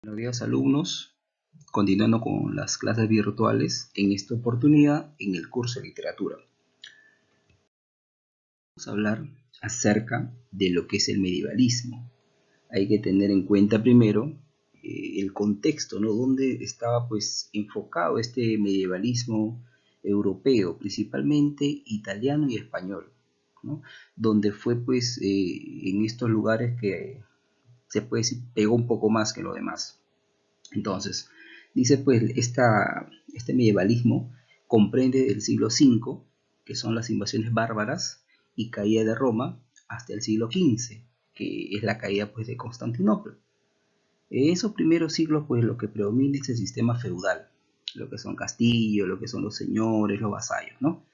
Buenos días, alumnos, continuando con las clases virtuales, en esta oportunidad en el curso de literatura. Vamos a hablar acerca de lo que es el medievalismo. Hay que tener en cuenta primero el contexto, ¿no? Donde estaba pues enfocado este medievalismo europeo, principalmente italiano y español, ¿no? Donde fue pues en estos lugares que se puede decir pegó un poco más que lo demás. Entonces, dice pues este medievalismo comprende el siglo V, que son las invasiones bárbaras y caída de Roma, hasta el siglo XV, que es la caída pues de Constantinopla. En esos primeros siglos pues lo que predomina es el sistema feudal, lo que son castillos, lo que son los señores, los vasallos, ¿no?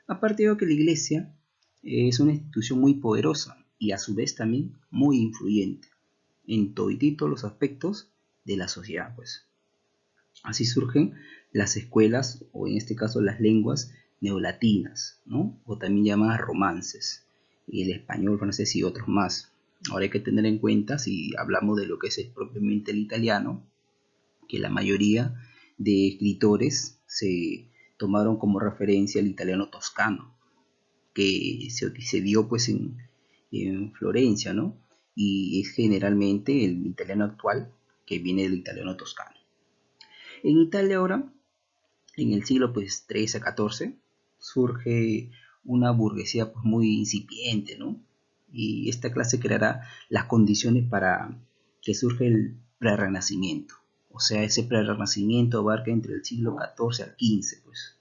Aparte de que la iglesia es una institución muy poderosa y a su vez también muy influyente en todos los aspectos de la sociedad, pues. Así surgen las escuelas, o en este caso las lenguas neolatinas, ¿no? O también llamadas romances, y el español, francés y otros más. Ahora hay que tener en cuenta, si hablamos de lo que es propiamente el italiano, que la mayoría de escritores se tomaron como referencia el italiano toscano, que se dio pues en Florencia, ¿no? Y es generalmente el italiano actual que viene del italiano toscano. En Italia ahora, en el siglo pues 13 a 14, surge una burguesía pues muy incipiente, ¿no? Y esta clase creará las condiciones para que surja el prerrenacimiento. O sea, ese prerrenacimiento abarca entre el siglo XIV al XV, pues,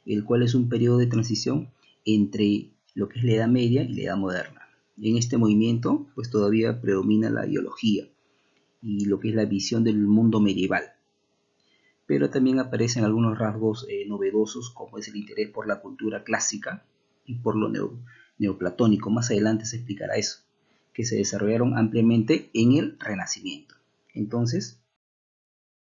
el cual es un periodo de transición entre lo que es la Edad Media y la Edad Moderna. En este movimiento, pues todavía predomina la ideología y lo que es la visión del mundo medieval, pero también aparecen algunos rasgos novedosos, como es el interés por la cultura clásica y por lo neoplatónico. Más adelante se explicará eso, que se desarrollaron ampliamente en el Renacimiento. Entonces,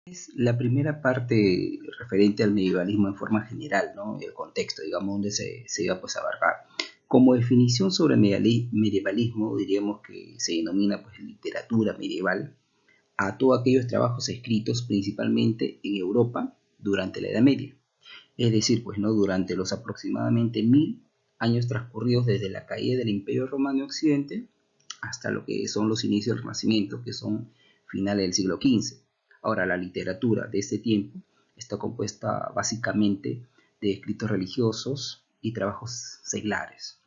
es la primera parte referente al medievalismo en forma general, ¿no? El contexto, digamos, donde se iba pues, a abarcar. Como definición sobre medievalismo, diríamos que se denomina pues, literatura medieval a todos aquellos trabajos escritos principalmente en Europa durante la Edad Media. Es decir, pues no durante los aproximadamente 1000 años transcurridos desde la caída del Imperio Romano en Occidente hasta lo que son los inicios del Renacimiento, que son finales del siglo XV. Ahora, la literatura de este tiempo está compuesta básicamente de escritos religiosos y trabajos seglares,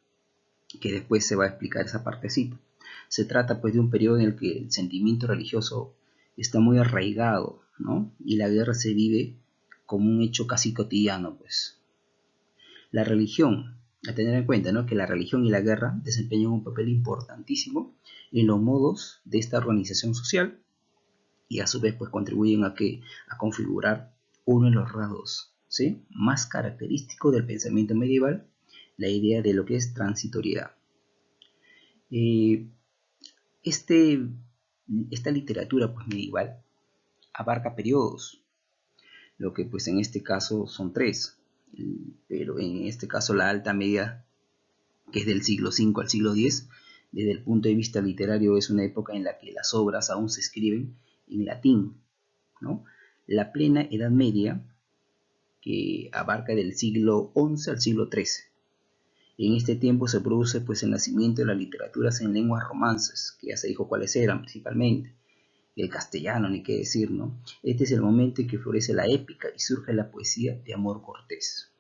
que después se va a explicar esa partecita. Se trata pues de un periodo en el que el sentimiento religioso está muy arraigado, ¿no? Y la guerra se vive como un hecho casi cotidiano, pues. La religión, a tener en cuenta, ¿no? Que la religión y la guerra desempeñan un papel importantísimo en los modos de esta organización social y a su vez pues contribuyen a configurar uno de los rasgos, ¿sí?, más característicos del pensamiento medieval, la idea de lo que es transitoriedad. Eh, este, esta literatura pues, medieval abarca periodos, lo que pues en este caso son tres, pero en este caso la Alta Media, que es del siglo V al siglo X, desde el punto de vista literario es una época en la que las obras aún se escriben en latín, ¿no? La plena Edad Media, que abarca del siglo XI al siglo XIII. En este tiempo se produce pues el nacimiento de las literaturas en lenguas romances, que ya se dijo cuáles eran principalmente. El castellano, ni qué decir, ¿no? Este es el momento en que florece la épica y surge la poesía de amor cortés.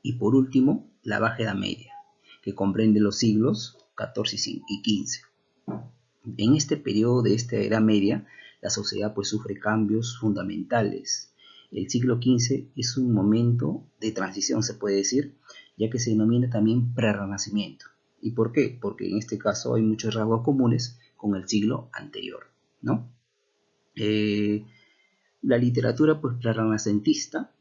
Y por último, la Baja Edad Media, que comprende los siglos XIV y XV. En este periodo de esta Edad Media, la sociedad pues sufre cambios fundamentales. El siglo XV es un momento de transición, se puede decir, ya que se denomina también prerrenacimiento. ¿Y por qué? Porque en este caso hay muchos rasgos comunes con el siglo anterior, ¿no? La literatura pues prerrenacentista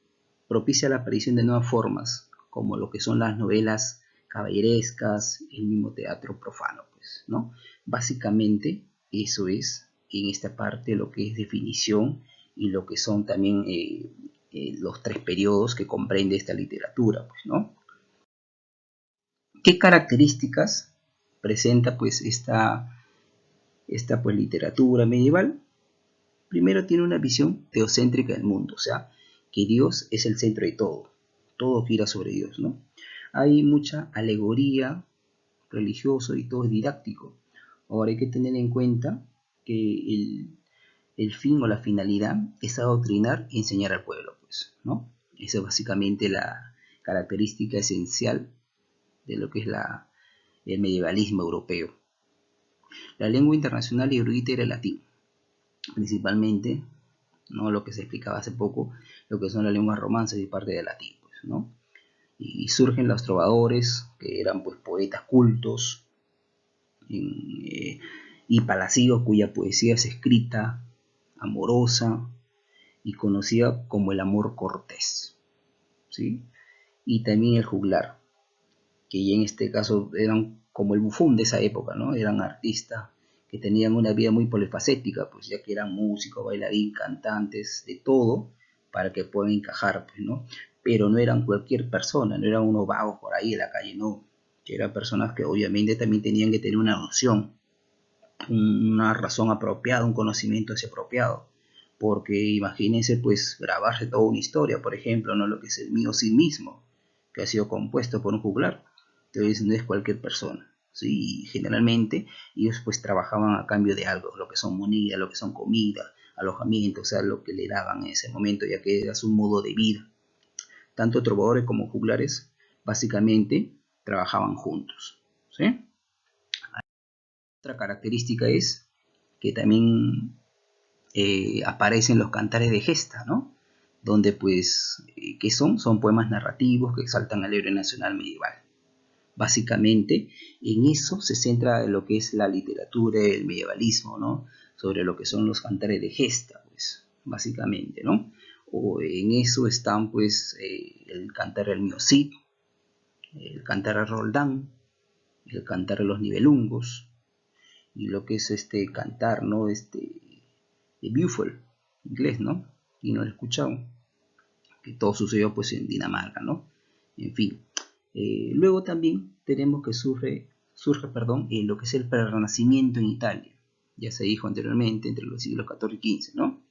propicia la aparición de nuevas formas, como lo que son las novelas caballerescas, el mismo teatro profano, pues, ¿no? Básicamente eso es en esta parte lo que es definición y lo que son también los tres periodos que comprende esta literatura, pues, ¿no? ¿Qué características presenta pues esta pues, literatura medieval? Primero tiene una visión teocéntrica del mundo, o sea, que Dios es el centro de todo gira sobre Dios, ¿no? Hay mucha alegoría religiosa y todo es didáctico. Ahora hay que tener en cuenta que el fin o la finalidad es adoctrinar y enseñar al pueblo, pues, ¿no? Esa es básicamente la característica esencial de lo que es el medievalismo europeo. La lengua internacional y erudita era el latín, principalmente, ¿no? Lo que se explicaba hace poco, lo que son las lenguas romances y parte del latín, pues, ¿no? Y surgen los trovadores, que eran pues poetas cultos y palacios cuya poesía es escrita, amorosa y conocida como el amor cortés, ¿sí? Y también el juglar, que en este caso eran como el bufón de esa época, ¿no? Eran artistas que tenían una vida muy polifacética, pues ya que eran músicos, bailarines, cantantes, de todo, para que puedan encajar, pues, ¿no? Pero no eran cualquier persona, no eran unos vagos por ahí en la calle, no, que eran personas que obviamente también tenían que tener una noción, una razón apropiada, un conocimiento así apropiado, porque imagínense pues grabarse toda una historia, por ejemplo, no lo que es el mío sí mismo, que ha sido compuesto por un juglar, entonces no es cualquier persona, ¿sí? Y generalmente ellos pues trabajaban a cambio de algo, lo que son moneda, lo que son comida, alojamiento, o sea, lo que le daban en ese momento, ya que era su modo de vida. Tanto trovadores como juglares básicamente trabajaban juntos, ¿sí? Otra característica es que también aparecen los cantares de gesta, ¿no? Donde pues, ¿qué son? Son poemas narrativos que exaltan al héroe nacional medieval. Básicamente, en eso se centra lo que es la literatura del medievalismo, ¿no? Sobre lo que son los cantares de gesta, pues, básicamente, ¿no? O en eso están, pues, el cantar del Mio Cid, el cantar a Roldán, el cantar a los nivelungos, y lo que es este cantar, ¿no? De Buffel, inglés, ¿no? Y no lo he escuchado, que todo sucedió pues en Dinamarca, ¿no? En fin. Luego también tenemos que surge lo que es el Renacimiento en Italia. Ya se dijo anteriormente, entre los siglos XIV y XV, ¿no?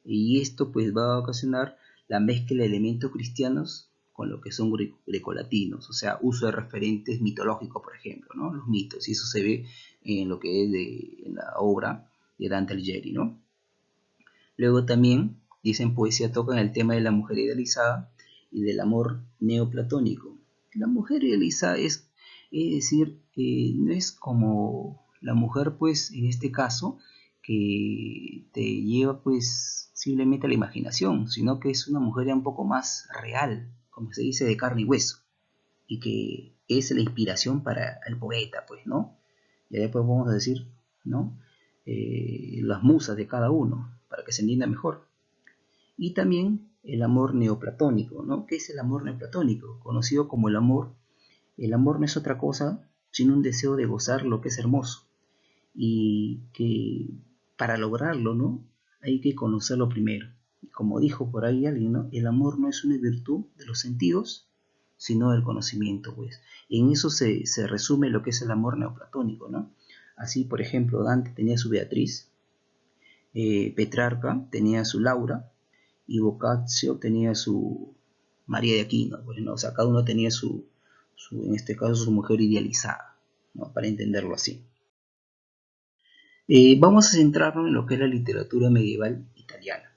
Y esto pues va a ocasionar la mezcla de elementos cristianos con lo que son grecolatinos, o sea, uso de referentes mitológicos, por ejemplo, ¿no? Los mitos, y eso se ve en lo que es en la obra de Dante Alighieri, ¿no? Luego también, dicen poesía, tocan el tema de la mujer idealizada y del amor neoplatónico. La mujer idealizada es decir, no es como la mujer, pues, en este caso, que te lleva, pues, simplemente a la imaginación, sino que es una mujer ya un poco más real, como se dice, de carne y hueso, y que es la inspiración para el poeta, pues, ¿no? Y después vamos a decir, ¿no? Las musas de cada uno, para que se entienda mejor. Y también el amor neoplatónico, ¿no? ¿Qué es el amor neoplatónico? Conocido como el amor. El amor no es otra cosa sino un deseo de gozar lo que es hermoso. Y que para lograrlo, ¿no? Hay que conocerlo primero. Como dijo por ahí alguien, ¿no? El amor no es una virtud de los sentidos, sino del conocimiento, pues. Y en eso se resume lo que es el amor neoplatónico, ¿no? Así, por ejemplo, Dante tenía su Beatriz, Petrarca tenía su Laura y Boccaccio tenía su María de Aquino, pues, ¿no? O sea, cada uno tenía en este caso, su mujer idealizada, ¿no? Para entenderlo así. Vamos a centrarnos en lo que es la literatura medieval italiana,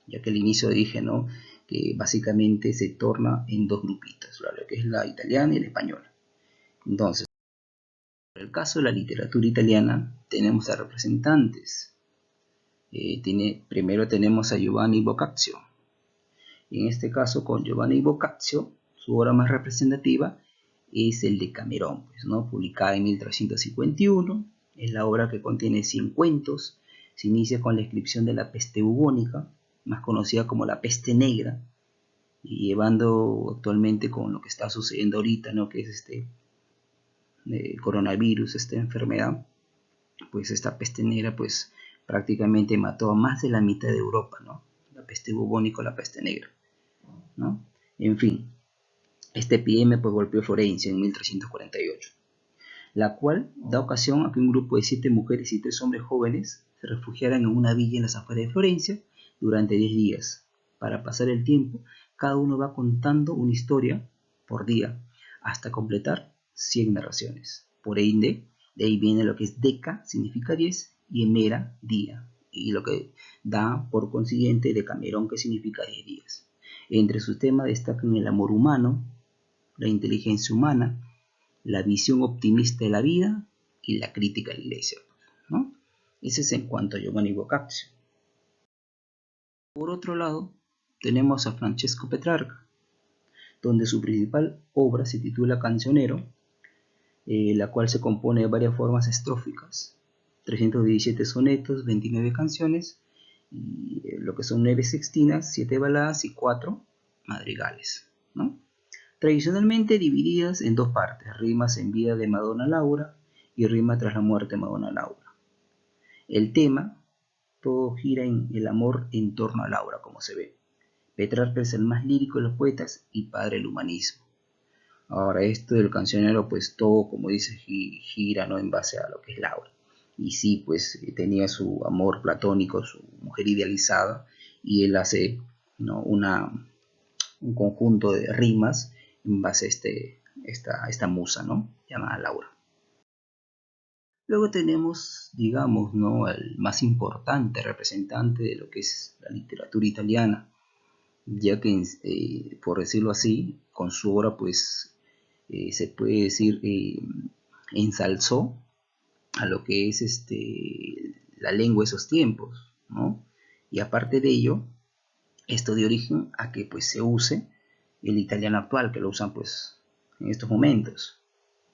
ya que al inicio dije, ¿no? Que básicamente se torna en dos grupitos, lo que es la italiana y la española. Entonces, en el caso de la literatura italiana, tenemos a representantes. Primero tenemos a Giovanni Boccaccio. En este caso, con Giovanni Boccaccio, su obra más representativa es el Decamerón, pues, ¿no? Publicada en 1351. Es la obra que contiene 100 cuentos. Se inicia con la descripción de la peste bubónica, más conocida como la peste negra, y llevando actualmente con lo que está sucediendo ahorita, ¿no? Que es este coronavirus, esta enfermedad, pues esta peste negra pues prácticamente mató a más de la mitad de Europa, ¿no? La peste bubónica o la peste negra, ¿no? En fin, esta epidemia pues golpeó Florencia en 1348, la cual da ocasión a que un grupo de 7 mujeres y 3 hombres jóvenes se refugiaran en una villa en las afueras de Florencia durante 10 días. Para pasar el tiempo, cada uno va contando una historia por día hasta completar 100 narraciones. Por ende, de ahí viene lo que es deca, significa 10, y emera, día, y lo que da por consiguiente Decamerón, que significa 10 días. Entre sus temas destacan el amor humano, la inteligencia humana, la visión optimista de la vida y la crítica a la iglesia, ¿no? Ese es en cuanto a Giovanni Boccaccio. Por otro lado, tenemos a Francesco Petrarca, donde su principal obra se titula Cancionero, la cual se compone de varias formas estróficas, 317 sonetos, 29 canciones, y lo que son 9 sextinas, 7 baladas y 4 madrigales, ¿no? Tradicionalmente divididas en dos partes, rimas en vida de Madonna Laura y rima tras la muerte de Madonna Laura. El tema, todo gira en el amor en torno a Laura, como se ve. Petrarca es el más lírico de los poetas y padre del humanismo. Ahora, esto del cancionero, pues todo, como dice, gira, ¿no?, en base a lo que es Laura. Y sí, pues tenía su amor platónico, su mujer idealizada, y él hace, ¿no?, un conjunto de rimas en base a esta musa, ¿no?, llamada Laura. Luego tenemos, digamos, ¿no?, el más importante representante de lo que es la literatura italiana, ya que, por decirlo así, con su obra, pues, se puede decir, ensalzó a lo que es la lengua de esos tiempos, ¿no? Y aparte de ello, esto dio origen a que pues se use el italiano actual, que lo usan pues en estos momentos,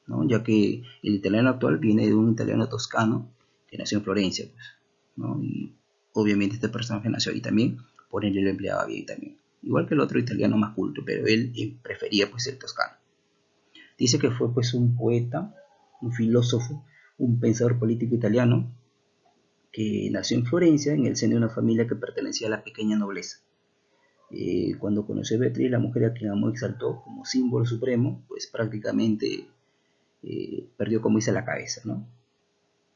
¿no? Ya que el italiano actual viene de un italiano toscano que nació en Florencia, pues, ¿no? Y obviamente este personaje nació ahí también, por ende lo empleaba bien también, igual que el otro italiano más culto, pero él prefería pues el toscano. Dice que fue pues un poeta, un filósofo, un pensador político italiano que nació en Florencia en el seno de una familia que pertenecía a la pequeña nobleza. Cuando conoció a Beatriz, la mujer a quien amó y exaltó como símbolo supremo, pues prácticamente perdió, como dice, la cabeza, ¿no?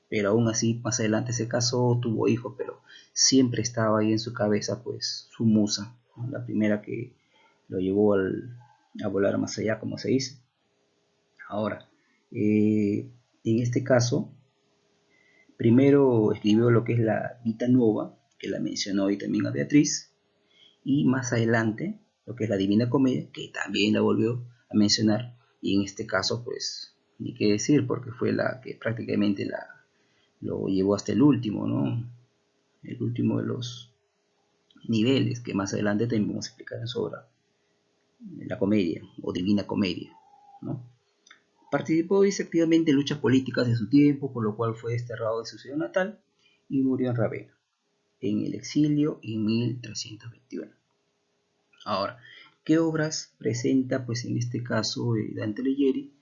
Pero aún así, más adelante se casó, tuvo hijos, pero siempre estaba ahí en su cabeza, pues, su musa, ¿no?, la primera que lo llevó a volar más allá, como se dice. Ahora, en este caso, primero escribió lo que es la Vita Nuova, que la mencionó hoy también a Beatriz, y más adelante lo que es la Divina Comedia, que también la volvió a mencionar, y en este caso pues ni qué decir, porque fue la que prácticamente lo llevó hasta el último, ¿no? El último de los niveles, que más adelante también vamos a explicar en su obra, la Comedia o Divina Comedia, ¿no? Participó, dice, activamente en luchas políticas de su tiempo, por lo cual fue desterrado de su ciudad natal y murió en Ravenna, en el exilio en 1321. Ahora, ¿qué obras presenta, pues en este caso, Dante Alighieri?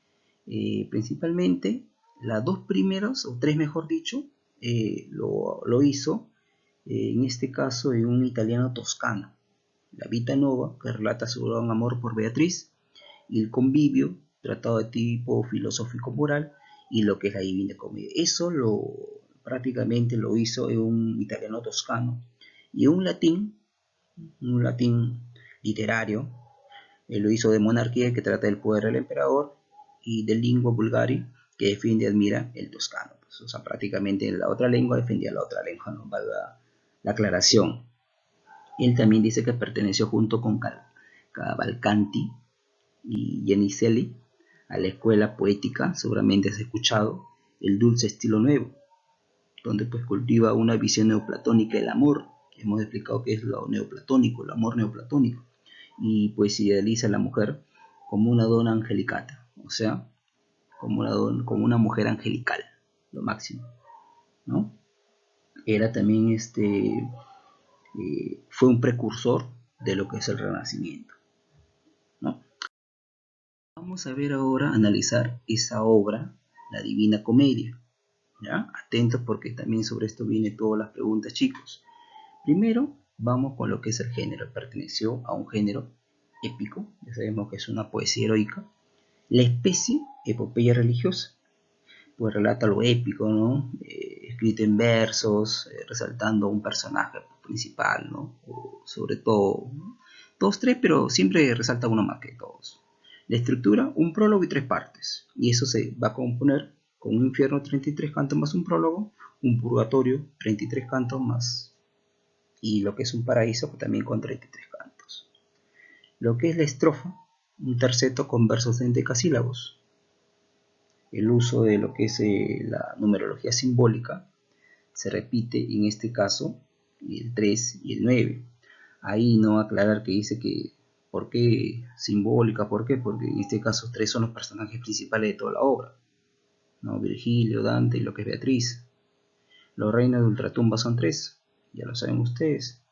Principalmente, las dos primeras, o tres mejor dicho, lo hizo, en este caso, en un italiano toscano. La Vita Nuova, que relata su gran amor por Beatriz, y el Convivio, tratado de tipo filosófico-moral, y lo que es la Divina Comedia. Eso prácticamente lo hizo en un italiano toscano, y un latín literario, lo hizo de Monarquía, que trata del poder del emperador, y de Lingua Vulgari, que defiende y admira el toscano. Pues, o sea, prácticamente en la otra lengua defendía la otra lengua, ¿no? Valga la aclaración. Él también dice que perteneció junto con Cavalcanti y Geniceli a la escuela poética, seguramente has escuchado, el dulce estilo nuevo, donde pues cultiva una visión neoplatónica del amor. Hemos explicado qué es lo neoplatónico, el amor neoplatónico, y pues idealiza a la mujer como una dona angelicata, o sea, como una mujer angelical, lo máximo, ¿no? Era también fue un precursor de lo que es el Renacimiento, ¿no? Vamos a ver ahora, analizar esa obra, la Divina Comedia, ¿ya? Atentos, porque también sobre esto vienen todas las preguntas, chicos. Primero, vamos con lo que es el género. Perteneció a un género épico, ya sabemos que es una poesía heroica. La especie, epopeya religiosa, pues relata lo épico, ¿no? escrito en versos, resaltando a un personaje principal, ¿no? O sobre todo, ¿no? Dos, tres, pero siempre resalta uno más que todos. La estructura, un prólogo y tres partes. Y eso se va a componer con un infierno 33 cantos más un prólogo, un purgatorio 33 cantos más, y lo que es un paraíso también con 33 cantos. Lo que es la estrofa, un terceto con versos en decasílabos. El uso de lo que es la numerología simbólica se repite en este caso el 3 y el 9. Ahí no aclarar que dice que ¿por qué simbólica? ¿Por qué? Porque en este caso 3 son los personajes principales de toda la obra, ¿no? Virgilio, Dante y lo que es Beatriz. Los reinos de ultratumba son 3, ya lo saben ustedes.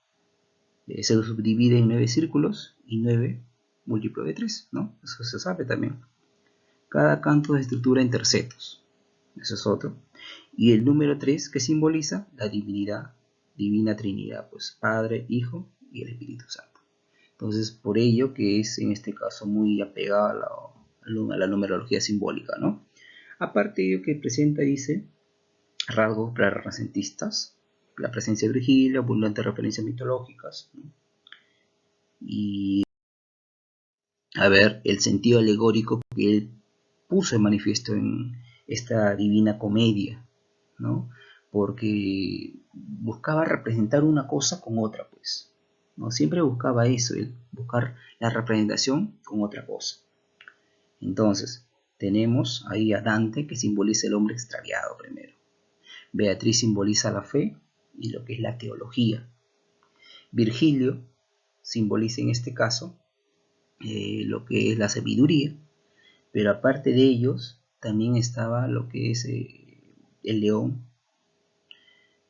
Se subdivide en 9 círculos y 9 múltiplo de 3, ¿no? Eso se sabe también. Cada canto se estructura en tercetos, eso es otro. Y el número 3 que simboliza la divinidad, divina Trinidad, pues Padre, Hijo y el Espíritu Santo. Entonces, por ello que es en este caso muy apegado a la numerología simbólica, ¿no? Aparte de ello que presenta, dice, rasgos prerrenacentistas, la presencia de Virgilio, abundantes referencias mitológicas, ¿no? Y a ver el sentido alegórico que él puso en manifiesto en esta Divina Comedia, ¿no? Porque buscaba representar una cosa con otra, pues, ¿no? Siempre buscaba eso, el buscar la representación con otra cosa. Entonces, tenemos ahí a Dante, que simboliza el hombre extraviado primero. Beatriz simboliza la fe y lo que es la teología. Virgilio simboliza en este caso lo que es la sabiduría, pero aparte de ellos también estaba lo que es el león,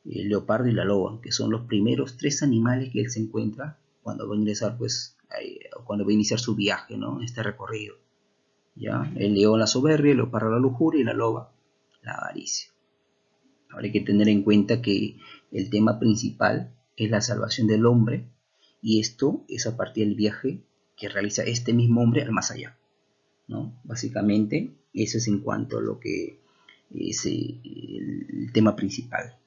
el leopardo y la loba, que son los primeros tres animales que él se encuentra cuando va a ingresar, pues, cuando va a iniciar su viaje, ¿no? Este recorrido. ¿Ya? El león la soberbia, el leopardo la lujuria y la loba la avaricia. Ahora hay que tener en cuenta que el tema principal es la salvación del hombre, y esto es a partir del viaje que realiza este mismo hombre al más allá, ¿no? Básicamente, eso es en cuanto a lo que es el tema principal.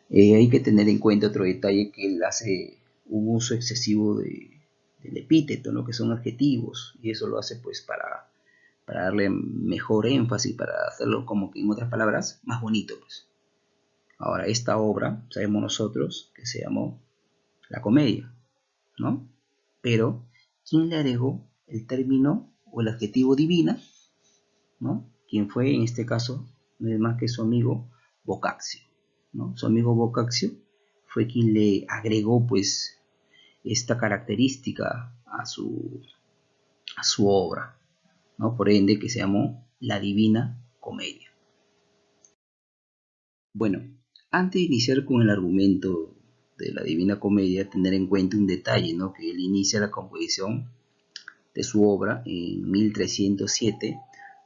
Hay que tener en cuenta otro detalle, que él hace un uso excesivo del epíteto, ¿no? Que son adjetivos, y eso lo hace pues para darle mejor énfasis, para hacerlo como que en otras palabras más bonito, pues. Ahora, esta obra sabemos nosotros que se llamó La Comedia, ¿no? Pero ¿quién le agregó el término o el adjetivo divina? ¿No? Quien fue en este caso no es más que su amigo Boccaccio, ¿no? Su amigo Boccaccio fue quien le agregó pues esta característica a su obra, ¿no? Por ende que se llamó La Divina Comedia. Bueno, antes de iniciar con el argumento de la Divina Comedia, tener en cuenta un detalle, ¿no? Que él inicia la composición de su obra en 1307,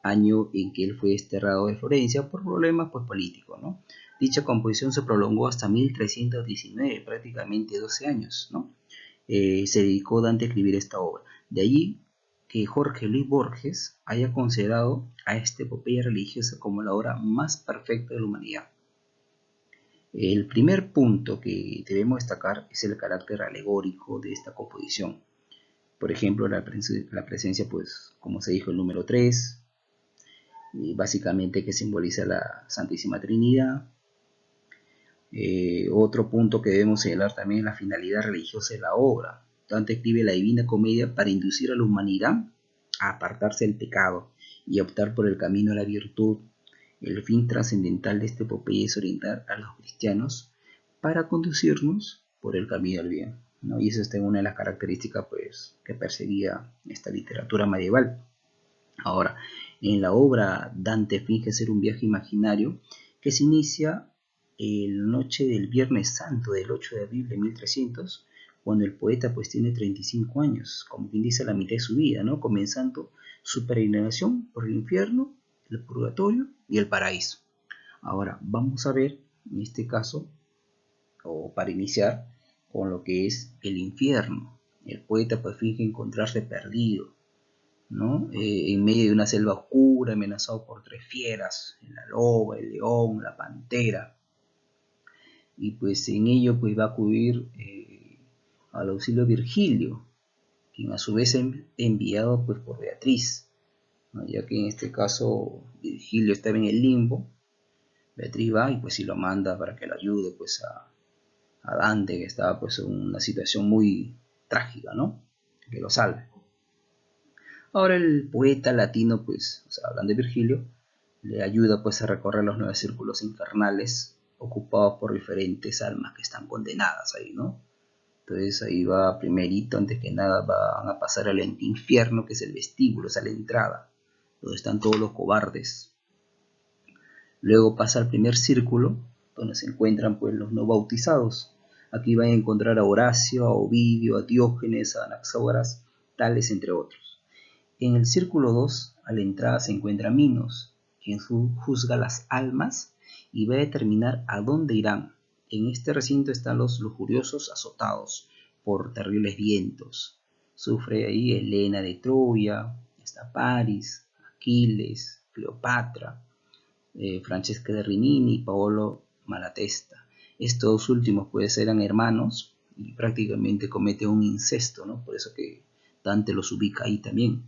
año en que él fue desterrado de Florencia por problemas pues, políticos, ¿no? Dicha composición se prolongó hasta 1319, prácticamente 12 años, ¿no? Se dedicó Dante a escribir esta obra. De allí que Jorge Luis Borges haya considerado a esta epopeya religiosa como la obra más perfecta de la humanidad. El primer punto que debemos destacar es el carácter alegórico de esta composición. Por ejemplo, la presencia, pues, como se dijo, el número 3, básicamente que simboliza la Santísima Trinidad. Otro punto que debemos señalar también es la finalidad religiosa de la obra. Dante escribe la Divina Comedia para inducir a la humanidad a apartarse del pecado y optar por el camino a la virtud. El fin trascendental de este epopeya es orientar a los cristianos para conducirnos por el camino del bien, ¿no? Y esa es una de las características pues, que perseguía esta literatura medieval. Ahora, en la obra Dante finge ser un viaje imaginario que se inicia la noche del Viernes Santo del 8 de abril de 1300, cuando el poeta pues tiene 35 años, como quien dice la mitad de su vida, ¿no? Comenzando su peregrinación por el infierno, el purgatorio y el paraíso. Ahora vamos a ver en este caso, o para iniciar, con lo que es el infierno. El poeta pues finge encontrarse perdido, ¿no? En medio de una selva oscura, amenazado por tres fieras, la loba, el león, la pantera. Y pues en ello pues va a acudir al auxilio Virgilio, quien a su vez es enviado pues por Beatriz, ¿no? Ya que en este caso Virgilio estaba en el limbo. Beatriz va y pues si lo manda para que lo ayude pues a Dante, que estaba pues en una situación muy trágica, ¿no? Que lo salve. Ahora el poeta latino, pues, o sea, hablando de Virgilio, le ayuda pues a recorrer los 9 círculos infernales ocupados por diferentes almas que están condenadas ahí, ¿no? Entonces ahí va primerito, antes que nada, van a pasar al infierno, que es el vestíbulo, o sea, la entrada, donde están todos los cobardes. Luego pasa al primer círculo, donde se encuentran pues los no bautizados. Aquí van a encontrar a Horacio, a Ovidio, a Diógenes, a Anaxágoras, tales entre otros. En el círculo 2, a la entrada se encuentra Minos, quien juzga las almas y va a determinar a dónde irán. En este recinto están los lujuriosos azotados por terribles vientos. Sufre ahí Helena de Troya, está Paris, Aquiles, Cleopatra, Francesca de Rimini y Paolo Malatesta. Estos últimos pues eran hermanos y prácticamente cometen un incesto, ¿no? Por eso que Dante los ubica ahí también.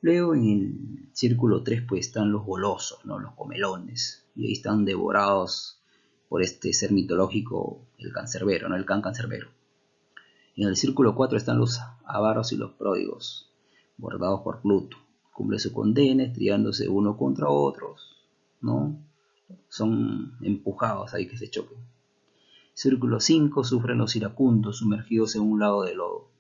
Luego en el círculo 3 pues están los golosos, ¿no? Los comelones, y ahí están devorados por este ser mitológico, el cancerbero, ¿no? El can cancerbero. En el círculo 4 están los avaros y los pródigos, bordados por Pluto. Cumple su condena, estrellándose uno contra otros, ¿no? Son empujados ahí que se choquen. Círculo 5 sufren los iracundos, sumergidos en un lago de lodo.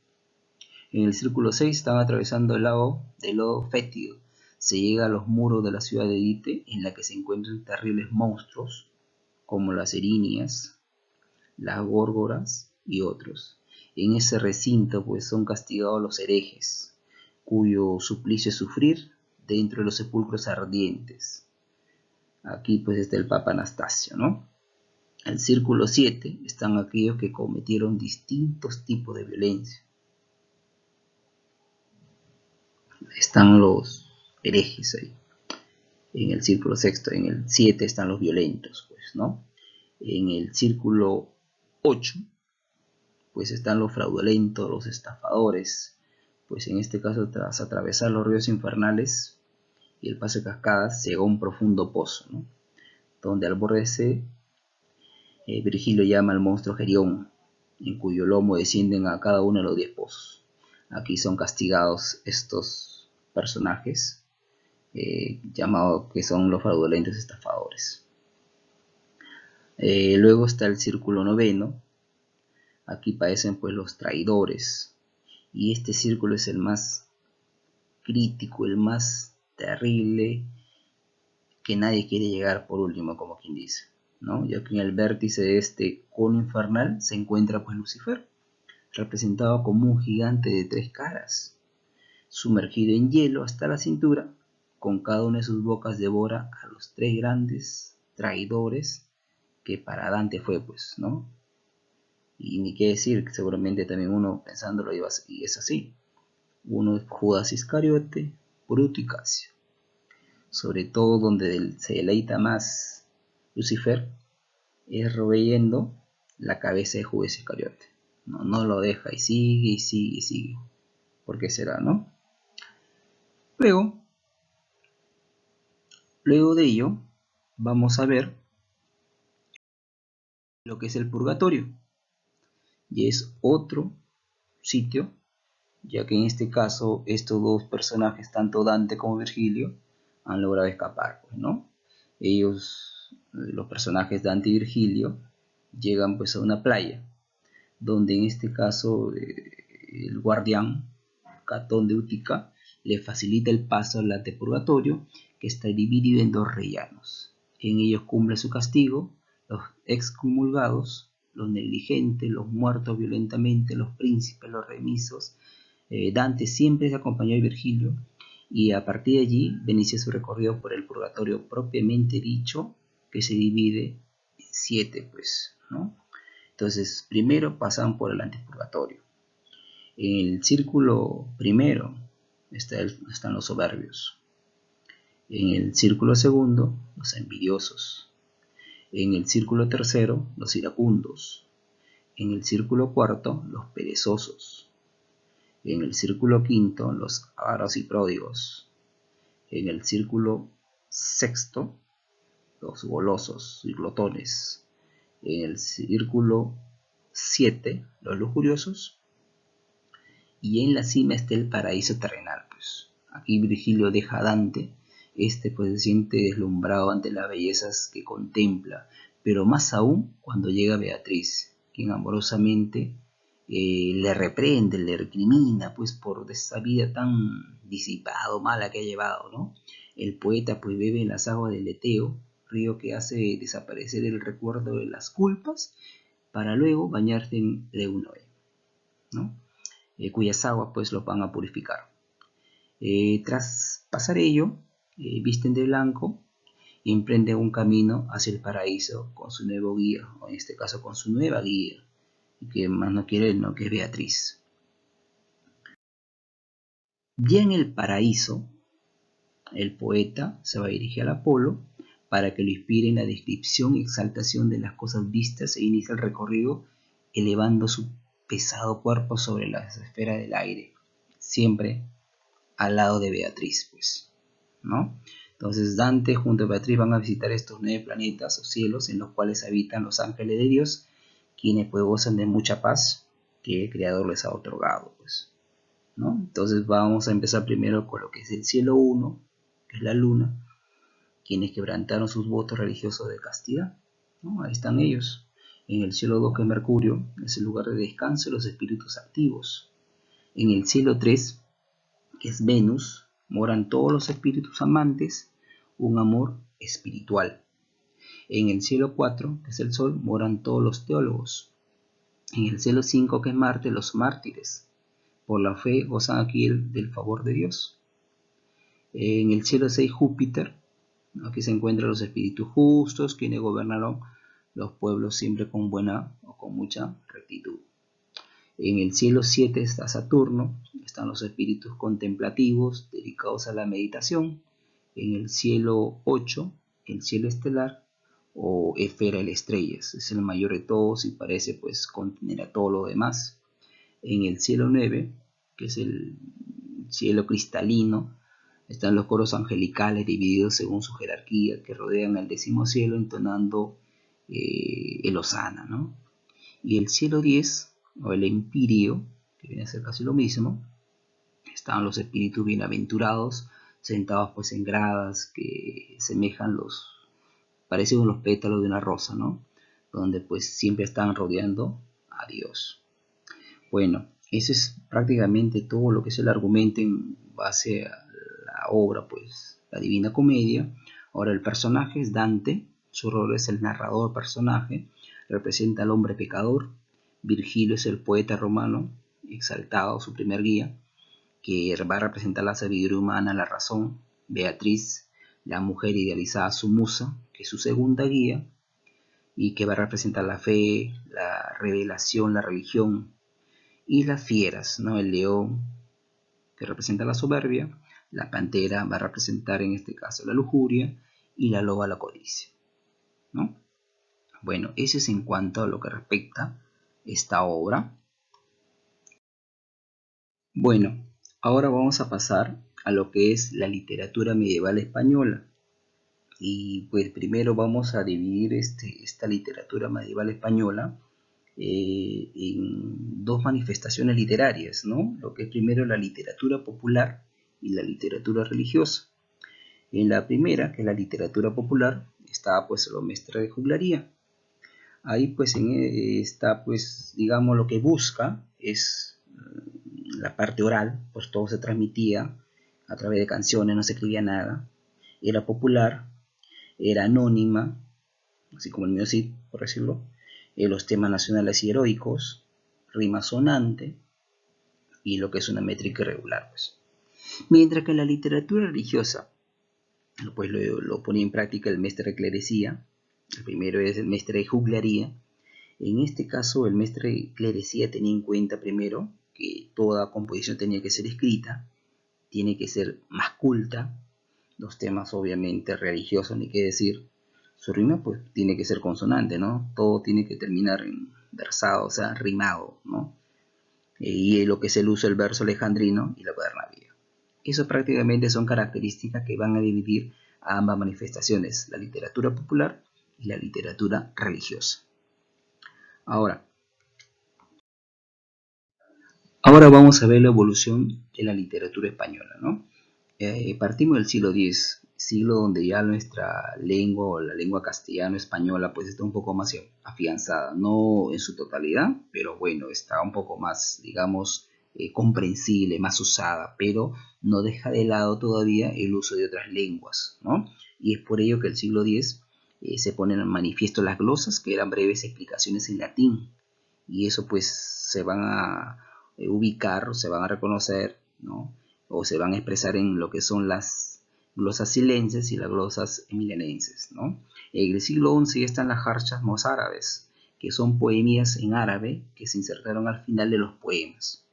En el círculo 6 están atravesando el lago de lodo fétido. Se llega a los muros de la ciudad de Dite, en la que se encuentran terribles monstruos, como las erinias, las górgoras y otros. En ese recinto pues son castigados los herejes, cuyo suplicio es sufrir dentro de los sepulcros ardientes. Aquí pues está el Papa Anastasio, ¿no? El círculo 7 están aquellos que cometieron distintos tipos de violencia. Están los herejes ahí. En el círculo sexto, en el 7 están los violentos, pues, ¿no? En el círculo 8 pues están los fraudulentos, los estafadores, pues en este caso tras atravesar los ríos infernales y el paso de cascadas llegó a un profundo pozo, ¿no? Donde al borde Virgilio llama al monstruo Gerión, en cuyo lomo descienden a cada uno de los 10 pozos. Aquí son castigados estos personajes, llamados que son los fraudulentos estafadores. Luego está el círculo noveno. Aquí padecen pues los traidores, y este círculo es el más crítico, el más terrible, que nadie quiere llegar por último, como quien dice, ¿no? Ya que en el vértice de este cono infernal se encuentra pues Lucifer, representado como un gigante de 3 caras, sumergido en hielo hasta la cintura. Con cada una de sus bocas devora a los 3 grandes traidores que para Dante fue, pues, ¿no? Y ni qué decir, que seguramente también uno pensándolo y es así. Uno es Judas Iscariote, Bruto y Casio. Sobre todo donde se deleita más Lucifer es robeyendo la cabeza de Judas Iscariote. No lo deja y sigue y sigue y sigue. ¿Por qué será, no? Luego de ello, vamos a ver lo que es el purgatorio. Y es otro sitio, ya que en este caso estos dos personajes, tanto Dante como Virgilio, han logrado escapar, pues, ¿no? Ellos, los personajes Dante y Virgilio, llegan pues a una playa, donde en este caso el guardián Catón de Útica le facilita el paso al antepurgatorio, que está dividido en 2 rellanos. En ellos cumple su castigo los excomulgados, los negligentes, los muertos violentamente, los príncipes, los remisos. Dante siempre se acompañó de Virgilio, y a partir de allí inicia su recorrido por el purgatorio propiamente dicho, que se divide en 7, pues, ¿no? Entonces, primero pasan por el antipurgatorio. En el círculo primero están los soberbios. En el círculo segundo, los envidiosos. En el círculo tercero, los iracundos. En el círculo cuarto, los perezosos. En el círculo quinto, los avaros y pródigos. En el círculo sexto, los golosos y glotones. En el círculo 7, los lujuriosos. Y en la cima está el paraíso terrenal. Pues aquí Virgilio deja a Dante, pues se siente deslumbrado ante las bellezas que contempla, pero más aún cuando llega Beatriz, quien amorosamente le reprende, le recrimina, pues por esa vida tan disipado, mala que ha llevado, ¿no? El poeta pues bebe en las aguas del Eteo, río que hace desaparecer el recuerdo de las culpas, para luego bañarse en Leunoe, ¿no? Cuyas aguas pues lo van a purificar. Tras pasar ello, visten de blanco y emprenden un camino hacia el paraíso con su nuevo guía, o en este caso con su nueva guía, que más no quiere, no, que es Beatriz. Ya en el paraíso, el poeta se va a dirigir al Apolo para que lo inspire en la descripción y exaltación de las cosas vistas e inicia el recorrido elevando su pesado cuerpo sobre las esferas del aire, siempre al lado de Beatriz, pues, ¿no? Entonces Dante junto a Beatriz van a visitar estos 9 planetas o cielos en los cuales habitan los ángeles de Dios, quienes pues gozan de mucha paz que el Creador les ha otorgado, pues, ¿no? Entonces vamos a empezar primero con lo que es el cielo 1, que es la luna, quienes quebrantaron sus votos religiosos de castidad, ¿no? Ahí están ellos. En el cielo 2, que es Mercurio, es el lugar de descanso de los espíritus activos. En el cielo 3, que es Venus, moran todos los espíritus amantes, un amor espiritual. En el cielo 4, que es el Sol, moran todos los teólogos. En el cielo 5, que es Marte, los mártires. Por la fe gozan aquí del favor de Dios. En el cielo 6, Júpiter. Aquí se encuentran los espíritus justos, quienes gobernaron los pueblos siempre con buena o con mucha rectitud. En el cielo 7 está Saturno, están los espíritus contemplativos dedicados a la meditación. En el cielo 8, el cielo estelar o esfera de estrellas, es el mayor de todos y parece pues contener a todo lo demás. En el cielo 9, que es el cielo cristalino, están los coros angelicales divididos según su jerarquía que rodean al 10º cielo entonando el Hosana, ¿no? Y el cielo 10, o el Empirio, que viene a ser casi lo mismo, están los espíritus bienaventurados sentados pues en gradas que semejan parecen los pétalos de una rosa, ¿no? Donde pues siempre están rodeando a Dios. Bueno, eso es prácticamente todo lo que es el argumento en base a la obra, pues, la Divina Comedia. Ahora el personaje es Dante, su rol es el narrador personaje, representa al hombre pecador. Virgilio es el poeta romano, exaltado, su primer guía, que va a representar la sabiduría humana, la razón. Beatriz, la mujer idealizada, su musa, que es su segunda guía, y que va a representar la fe, la revelación, la religión, y las fieras, ¿no? El león, que representa la soberbia, la pantera va a representar en este caso la lujuria, y la loba la codicia, ¿no? Bueno, eso es en cuanto a lo que respecta a esta obra. Bueno, ahora vamos a pasar a lo que es la literatura medieval española. Y pues primero vamos a dividir esta literatura medieval española en dos manifestaciones literarias, ¿no? Lo que es primero la literatura popular y la literatura religiosa. En la primera, que es la literatura popular, está pues los mestres de juglaría. Ahí pues está pues digamos lo que busca es la parte oral, pues todo se transmitía a través de canciones, no se escribía nada, era popular, era anónima, así como el mío sí, por decirlo, los temas nacionales y heroicos, rima sonante y lo que es una métrica irregular, pues. Mientras que en la literatura religiosa, pues lo ponía en práctica el mestre de clerecía, el primero es el mestre de juglaría. En este caso, el mestre de clerecía tenía en cuenta primero que toda composición tenía que ser escrita, tiene que ser más culta, los temas obviamente religiosos, ni qué decir, su rima pues tiene que ser consonante, ¿no? Todo tiene que terminar en versado, o sea, rimado, ¿no? Y lo que es el uso del verso alejandrino y la cuadernavía. Eso prácticamente son características que van a dividir a ambas manifestaciones, la literatura popular y la literatura religiosa. Ahora vamos a ver la evolución de la literatura española, ¿no? Partimos del siglo X, siglo donde ya nuestra lengua o la lengua castellano-española pues está un poco más afianzada, no en su totalidad, pero bueno, está un poco más, digamos, comprensible, más usada, pero no deja de lado todavía el uso de otras lenguas, ¿no? Y es por ello que el siglo X se ponen en manifiesto las glosas, que eran breves explicaciones en latín, y eso pues se van a ubicar o se van a reconocer, ¿no? O se van a expresar en lo que son las glosas silenses y las glosas milenenses, ¿no? En el siglo XI ya están las jarchas mozárabes, que son poemías en árabe que se insertaron al final de los poemas.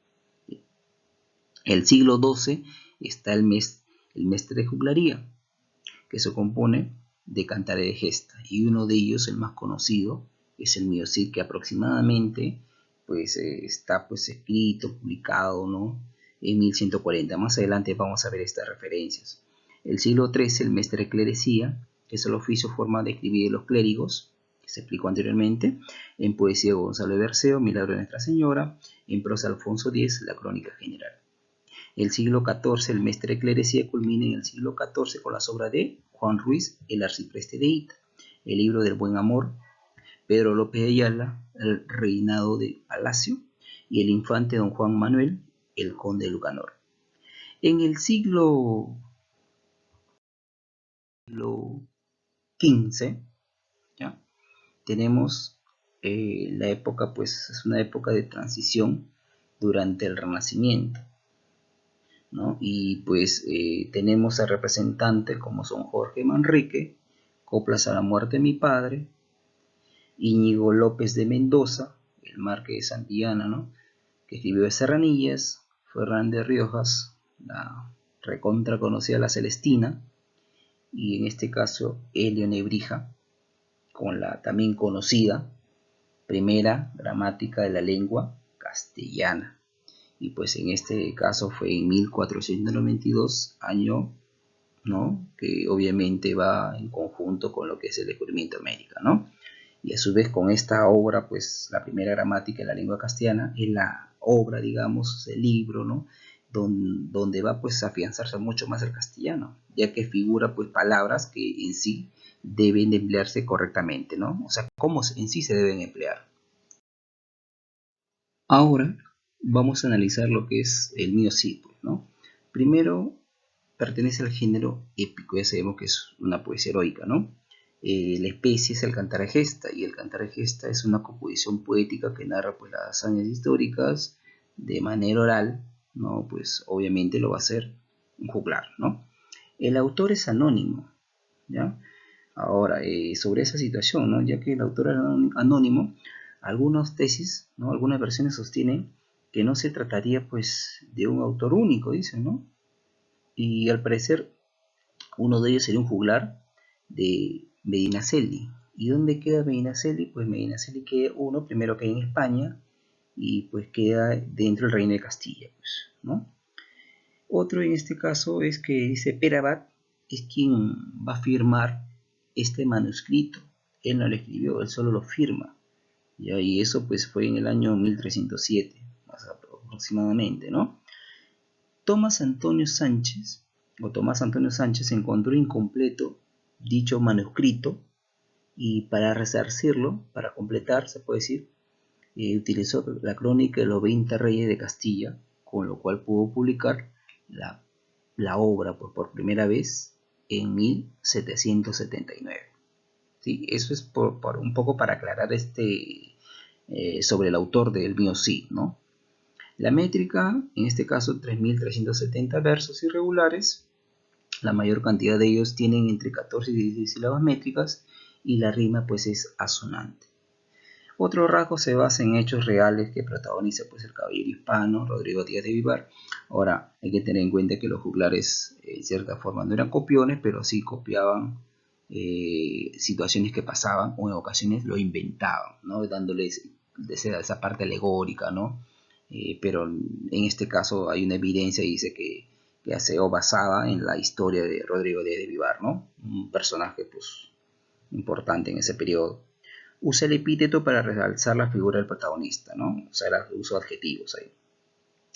El siglo XII está el mestre de juglaría, que se compone de cantares de gesta, y uno de ellos, el más conocido, es el Mío Cid, que aproximadamente pues está pues escrito, publicado, ¿no? En 1140. Más adelante vamos a ver estas referencias. El siglo XIII, el mestre de clerecía, que es el oficio forma de escribir de los clérigos, que se explicó anteriormente. En poesía, Gonzalo de Berceo, Milagro de Nuestra Señora. En prosa, Alfonso X, la Crónica General. El siglo XIV, el mestre de clerecía, culmina en el siglo XIV con las obras de Juan Ruiz, el arcipreste de Hita, el libro del buen amor, Pedro López de Ayala, el reinado de Palacio, y el infante don Juan Manuel, el conde de Lucanor. En el siglo XV, ¿ya? Tenemos la época, pues es una época de transición durante el Renacimiento, ¿no? Y pues tenemos a representantes como son Jorge Manrique, Coplas a la muerte de mi padre, Íñigo López de Mendoza, el marqués de Santillana, ¿no? Que escribió de Serranillas, Ferran de Riojas, la recontra conocida La Celestina, y en este caso Helio Nebrija, con la también conocida Primera Gramática de la Lengua Castellana. Y pues en este caso fue en 1492, año, ¿no? Que obviamente va en conjunto con lo que es el descubrimiento de América, ¿no? Y a su vez con esta obra, pues la primera gramática de la lengua castellana es la obra, digamos, el libro, ¿no? Donde va pues a afianzarse mucho más el castellano, ya que figura pues palabras que en sí deben de emplearse correctamente, ¿no? O sea, cómo en sí se deben emplear. Ahora vamos a analizar lo que es el Mío Cid, ¿no? Primero, pertenece al género épico, ya sabemos que es una poesía heroica, ¿no? La especie es el cantar de gesta, y el cantar de gesta es una composición poética que narra pues, las hazañas históricas de manera oral, ¿no? Pues obviamente lo va a hacer un juglar, ¿no? El autor es anónimo, ¿ya? Ahora, sobre esa situación, ¿no? Ya que el autor es anónimo, algunas tesis, ¿no? Algunas versiones sostienen que no se trataría pues de un autor único, dicen, ¿no? Y al parecer uno de ellos sería un juglar de Medinaceli. ¿Y dónde queda Medinaceli? Pues Medinaceli queda primero que en España, y pues queda dentro del reino de Castilla, pues, ¿no? Otro en este caso es que dice Perabat es quien va a firmar este manuscrito. Él no lo escribió, él solo lo firma. ¿Ya? Y eso pues fue en el año 1307, aproximadamente, ¿no? Tomás Antonio Sánchez encontró incompleto dicho manuscrito, y para resarcirlo, para completar, se puede decir, utilizó la crónica de los 20 reyes de Castilla, con lo cual pudo publicar la obra pues, por primera vez en 1779. ¿Sí? Eso es por un poco para aclarar sobre el autor del Mío Cid, ¿no? La métrica, en este caso 3.370 versos irregulares, la mayor cantidad de ellos tienen entre 14 y 16 sílabas métricas, y la rima pues es asonante. Otro rasgo se basa en hechos reales que protagoniza pues el caballero hispano Rodrigo Díaz de Vivar. Ahora hay que tener en cuenta que los juglares en cierta forma no eran copiones, pero sí copiaban situaciones que pasaban o en ocasiones lo inventaban, ¿no? Dándoles esa parte alegórica, ¿no? Pero en este caso hay una evidencia y dice que ha sido basada en la historia de Rodrigo Díaz de Vivar, ¿no? Un personaje pues importante en ese periodo. Usa el epíteto para realzar la figura del protagonista, ¿no? O sea, uso adjetivos ahí.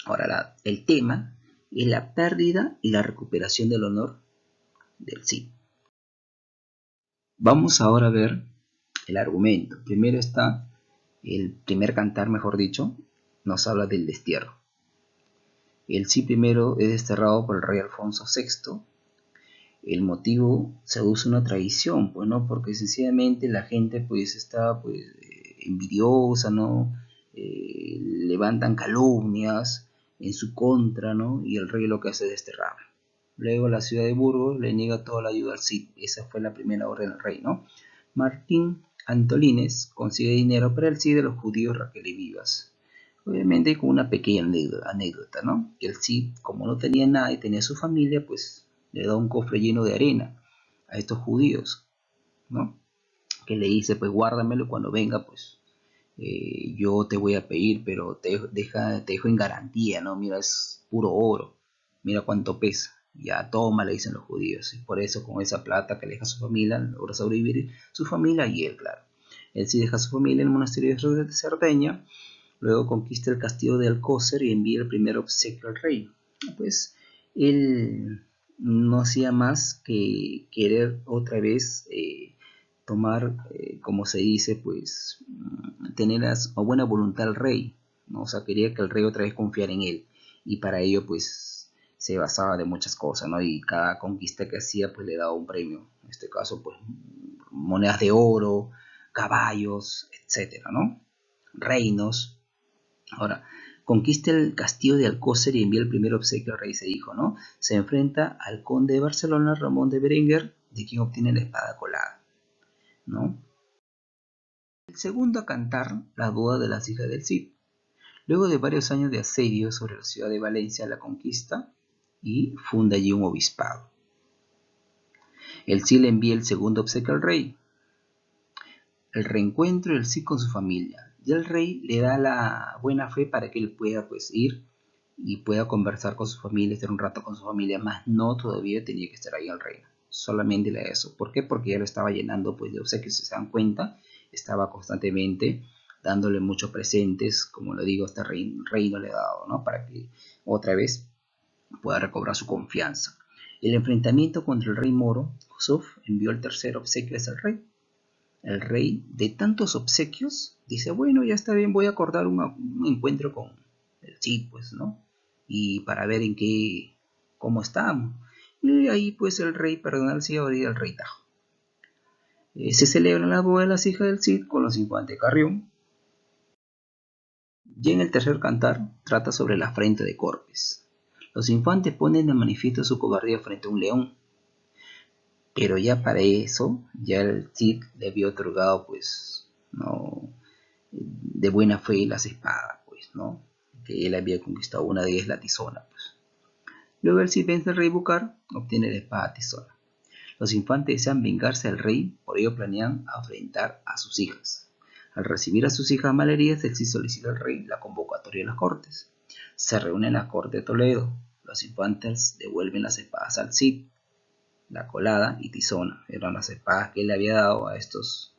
Ahora, el tema es la pérdida y la recuperación del honor del Cid. Vamos ahora a ver el argumento. Primero está el primer cantar, mejor dicho, nos habla del destierro. El Cid primero es desterrado por el rey Alfonso VI. El motivo se usa una traición, pues, ¿no? Porque sencillamente la gente pues está pues envidiosa, ¿no? Levantan calumnias en su contra, ¿no? Y el rey lo que hace es desterrarlo. Luego la ciudad de Burgos le niega toda la ayuda al Cid. Esa fue la primera orden del rey, ¿no? Martín Antolínez consigue dinero para el Cid de los judíos Raquel y Vivas. Obviamente con una pequeña anécdota, ¿no? Que el Cid, como no tenía nada y tenía su familia, pues le da un cofre lleno de arena a estos judíos, ¿no? Que le dice, pues guárdamelo cuando venga, pues yo te voy a pedir, pero te dejo en garantía, ¿no? Mira, es puro oro, mira cuánto pesa. Ya toma, le dicen los judíos, y por eso con esa plata que le deja a su familia, logra sobrevivir su familia y él, claro. Él sí deja a su familia en el monasterio de Cerdeña, luego conquista el castillo de Alcócer y envía el primer obsequio al rey. Pues él no hacía más que querer otra vez tomar, como se dice, pues tener a buena voluntad al rey, ¿no? O sea, quería que el rey otra vez confiara en él, y para ello pues se basaba de muchas cosas, ¿no? Y cada conquista que hacía pues le daba un premio, en este caso pues monedas de oro, caballos, etcétera, ¿no? Reinos. Ahora, conquista el castillo de Alcócer y envía el primer obsequio al rey, se dijo, ¿no? Se enfrenta al conde de Barcelona, Ramón de Berenguer, de quien obtiene la espada colada, ¿no? El segundo a cantar la boda de las hijas del Cid. Luego de varios años de asedio sobre la ciudad de Valencia, la conquista y funda allí un obispado. El Cid le envía el segundo obsequio al rey, el reencuentro del Cid con su familia. Y el rey le da la buena fe para que él pueda pues ir y pueda conversar con su familia, estar un rato con su familia, más no todavía tenía que estar ahí el reino, solamente le da eso. ¿Por qué? Porque ya lo estaba llenando pues de obsequios, si se dan cuenta, estaba constantemente dándole muchos presentes, como lo digo, este reino le ha dado, ¿no? Para que otra vez pueda recobrar su confianza. El enfrentamiento contra el rey moro, Yusuf envió el tercer obsequio al rey. El rey, de tantos obsequios, dice, bueno, ya está bien, voy a acordar un encuentro con el Cid, pues, ¿no? Y para ver en qué, cómo estamos. Y ahí, pues, el rey, perdona al Cid, ahora el rey Tajo. Se celebran las bodas de las hijas del Cid con los infantes de Carrión. Ya en el tercer cantar, trata sobre la afrenta de Corpes. Los infantes ponen de manifiesto su cobardía frente a un león. Pero ya para eso, ya el Cid le había otorgado, pues, no, de buena fe las espadas, pues, ¿no? Que él había conquistado, una de ellas la tizona, pues. Luego el Cid vence al rey Bucar, obtiene la espada tizona. Los infantes desean vengarse del rey, por ello planean afrentar a sus hijas. Al recibir a sus hijas malheridas, el Cid solicita al rey la convocatoria de las cortes. Se reúnen en la corte de Toledo. Los infantes devuelven las espadas al Cid. La colada y tizona eran las espadas que él le había dado a estos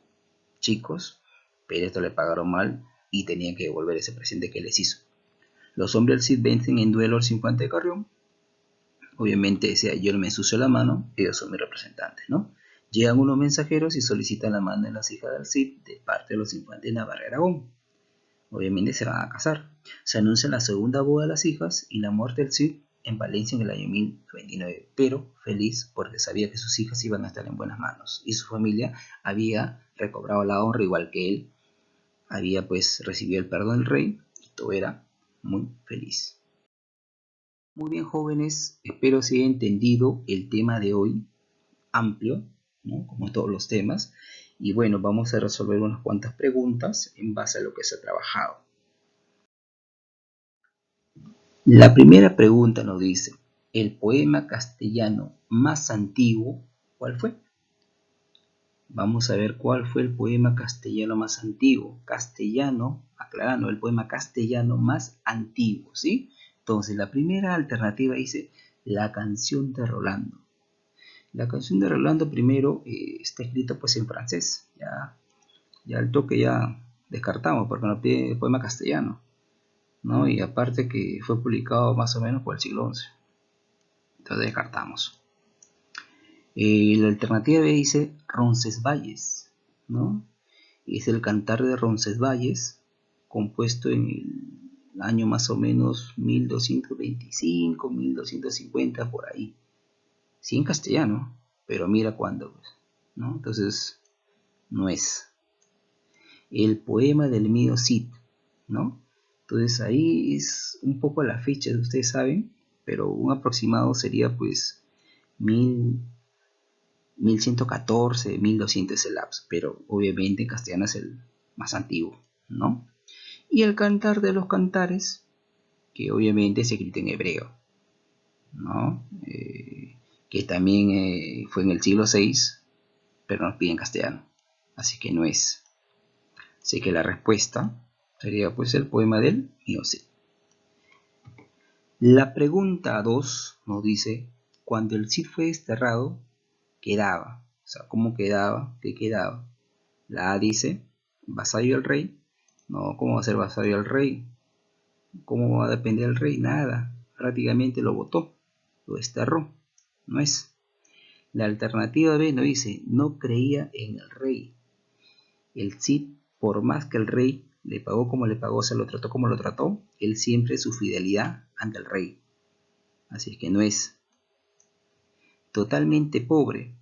chicos, pero esto le pagaron mal y tenían que devolver ese presente que les hizo. Los hombres del Cid vencen en duelo al infante de Carrión. Obviamente decía, yo no me ensucio la mano, ellos son mis representantes, ¿no? Llegan unos mensajeros y solicitan la mano de las hijas del Cid de parte de los infantes de Navarra y Aragón. Obviamente se van a casar. Se anuncia la segunda boda de las hijas y la muerte del Cid en Valencia en el año 1029, pero feliz porque sabía que sus hijas iban a estar en buenas manos y su familia había recobrado la honra igual que él, había pues recibido el perdón del rey y todo era muy feliz. Muy bien, jóvenes, espero se haya entendido el tema de hoy, amplio, ¿no? Como todos los temas, Y bueno, vamos a resolver unas cuantas preguntas en base a lo que se ha trabajado. La primera pregunta nos dice, ¿el poema castellano más antiguo cuál fue? Vamos a ver cuál fue el poema castellano más antiguo. Castellano, aclarando, el poema castellano más antiguo, ¿sí? Entonces, la primera alternativa dice la canción de Rolando. La canción de Rolando primero está escrita pues en francés. Ya al toque ya descartamos porque no pide poema castellano, ¿no? Y aparte que fue publicado más o menos por el siglo XI. Entonces descartamos. La alternativa B dice Roncesvalles, ¿no? Es el cantar de Roncesvalles, compuesto en el año más o menos 1225, 1250, por ahí. Sí, en castellano, pero mira cuándo, pues, ¿no? Entonces, no es. El poema del mío Cid, ¿no? Entonces ahí es un poco la fecha, ustedes saben, pero un aproximado sería pues 1114, 1200 el lapso, pero obviamente en castellano es el más antiguo, ¿no? Y el cantar de los cantares, que obviamente es escrito en hebreo, ¿no? Que también fue en el siglo VI, pero nos pide en castellano, así que no es. Así que la respuesta sería pues el poema del Miocid. La pregunta 2 nos dice, cuando el Cid fue desterrado, quedaba. O sea, ¿cómo quedaba? ¿Qué quedaba? La A dice, vasallo del rey. No, ¿cómo va a ser vasallo del rey? ¿Cómo va a depender del rey? Nada. Prácticamente lo votó, lo desterró. No es. La alternativa B nos dice, no creía en el rey. El Cid, por más que el rey le pagó como le pagó, se lo trató como lo trató, él siempre su fidelidad ante el rey. Así que no es. Totalmente pobre.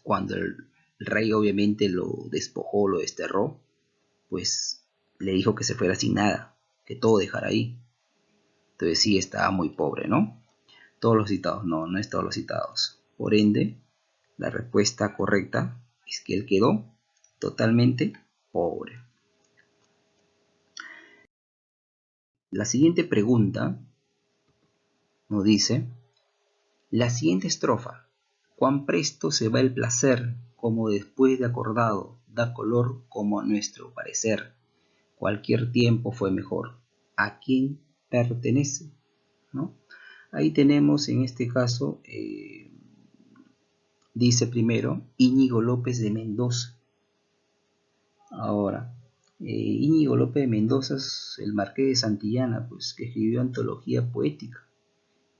Cuando el rey obviamente lo despojó, lo desterró, pues le dijo que se fuera sin nada, que todo dejara ahí. Entonces sí estaba muy pobre, ¿no? Todos los citados, no, no es todos los citados. Por ende, la respuesta correcta es que él quedó totalmente pobre. La siguiente pregunta nos dice, la siguiente estrofa, cuán presto se va el placer, como después de acordado, da color como a nuestro parecer, cualquier tiempo fue mejor, ¿a quién pertenece? ¿No? Ahí tenemos en este caso, dice primero, Íñigo López de Mendoza. Ahora, Íñigo López de Mendoza es el marqués de Santillana, pues, que escribió antología poética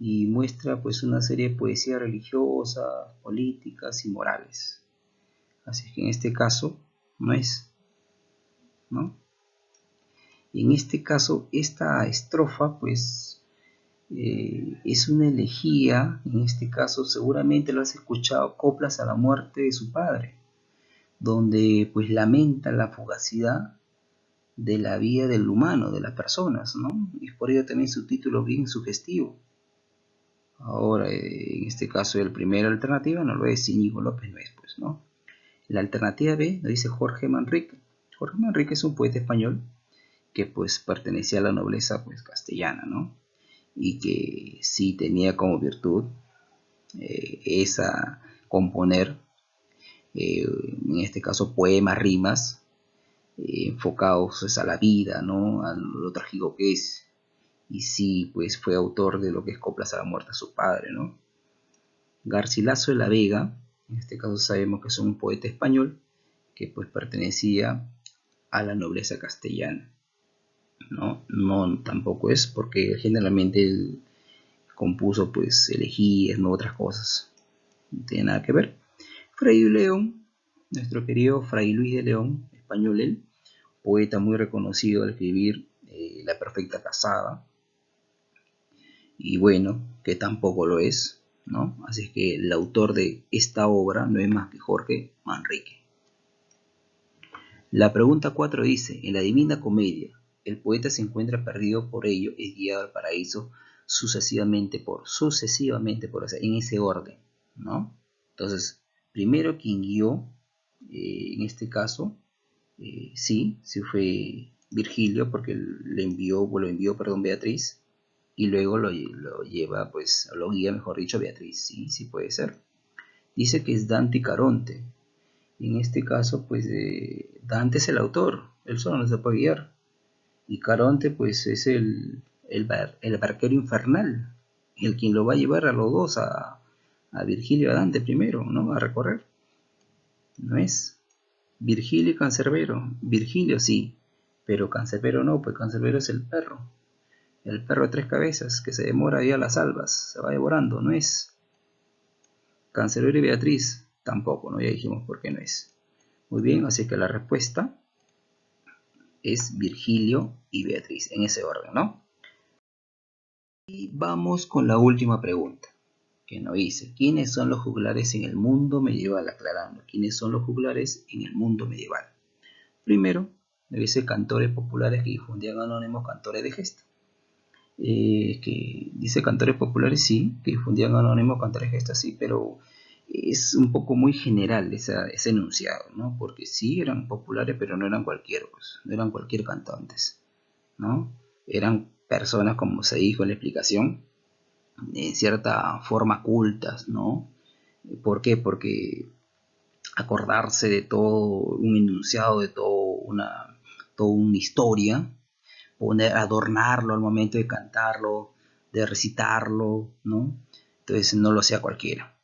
y muestra pues una serie de poesías religiosas, políticas y morales. Así que en este caso no es, ¿no? Y en este caso esta estrofa pues es una elegía, en este caso seguramente lo has escuchado, coplas a la muerte de su padre, donde pues lamenta la fugacidad de la vida del humano, de las personas, ¿no? Y por ello también su título bien sugestivo. Ahora, en este caso, el primera alternativa no lo es, Íñigo López no es, pues, ¿no? La alternativa B nos dice Jorge Manrique. Jorge Manrique es un poeta español que, pues, pertenecía a la nobleza, pues, castellana, ¿no? Y que sí tenía como virtud esa componer, en este caso, poemas, rimas, enfocados pues, a la vida, ¿no? A lo trágico que es. Y sí, pues, fue autor de lo que es Coplas a la muerte de su padre, ¿no? Garcilaso de la Vega, en este caso sabemos que es un poeta español que pues pertenecía a la nobleza castellana, ¿no? No tampoco es porque generalmente él compuso pues elegías, no otras cosas, no tiene nada que ver. Fray León, nuestro querido Fray Luis de León, español él, poeta muy reconocido al escribir La Perfecta Casada, y bueno, que tampoco lo es, ¿no? Así es que el autor de esta obra no es más que Jorge Manrique. La pregunta 4 dice, en la Divina Comedia, el poeta se encuentra perdido, por ello es guiado al paraíso sucesivamente, o sea, en ese orden, ¿no? Entonces, primero quien guió En este caso, sí fue Virgilio, porque lo envió, perdón, Beatriz, y luego lo lleva, pues, lo guía, mejor dicho, Beatriz. Sí puede ser. Dice que es Dante y Caronte. En este caso, pues, Dante es el autor, él solo nos puede guiar. Y Caronte, pues, es el barquero infernal, el quien lo va a llevar a los dos, a Virgilio y a Dante primero, ¿no? A recorrer. No es Virgilio y Cancerbero. Virgilio sí, pero Cancerbero no, pues Cancerbero es el perro. El perro de tres cabezas que se demora ahí a las albas, se va devorando, no es. Cancerbero y Beatriz tampoco, ¿no? Ya dijimos por qué no es. Muy bien, así que la respuesta es Virgilio y Beatriz, en ese orden, ¿no? Y vamos con la última pregunta que nos dice: ¿quiénes son los juglares en el mundo medieval? Aclarando, ¿quiénes son los juglares en el mundo medieval? Primero, nos dice cantores populares que difundían anónimos, cantores de gesta. Que dice cantores populares, sí, que difundían anónimos, cantores de gesta, sí, pero es un poco muy general ese enunciado, ¿no? Porque sí eran populares, pero no eran cualquier, pues, no eran cualquier cantantes, ¿no? Eran personas, como se dijo en la explicación, en cierta forma cultas, ¿no? ¿Por qué? Porque acordarse de todo un enunciado, de toda una historia, adornarlo al momento de cantarlo, de recitarlo, ¿no? Entonces no lo hacía cualquiera,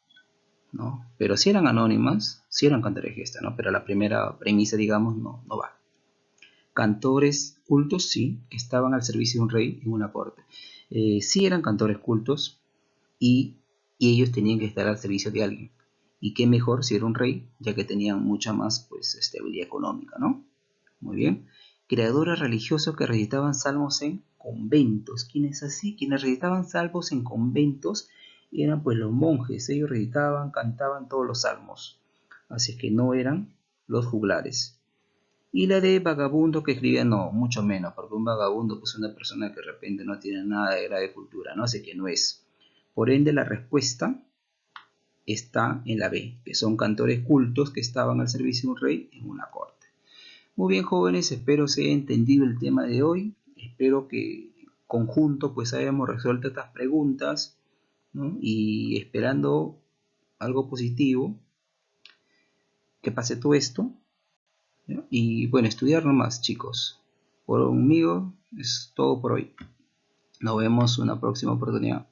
¿no? Pero si eran anónimas, si eran cantores de gesta, ¿no? Pero la primera premisa, digamos, no va. Cantores cultos, sí, que estaban al servicio de un rey en una corte. Sí eran cantores cultos, y, y ellos tenían que estar al servicio de alguien. Y qué mejor si era un rey, ya que tenían mucha más, pues, estabilidad económica, ¿no? Muy bien. Creadores religiosos que recitaban salmos en conventos. ¿Quiénes así? Quienes recitaban salmos en conventos eran, pues, los monjes. Ellos recitaban, cantaban todos los salmos. Así que no eran los juglares. Y la de vagabundo que escribía, no, mucho menos, porque un vagabundo, pues, es una persona que de repente no tiene nada de grave cultura, ¿no? Así que no es. Por ende, la respuesta está en la B, que son cantores cultos que estaban al servicio de un rey en una corte. Muy bien, jóvenes, espero se haya entendido el tema de hoy. Espero que conjunto pues hayamos resuelto estas preguntas, ¿no? Y esperando algo positivo, que pase todo esto, ¿no? Y bueno, estudiar nomás, chicos. Por conmigo es todo por hoy. Nos vemos en una próxima oportunidad.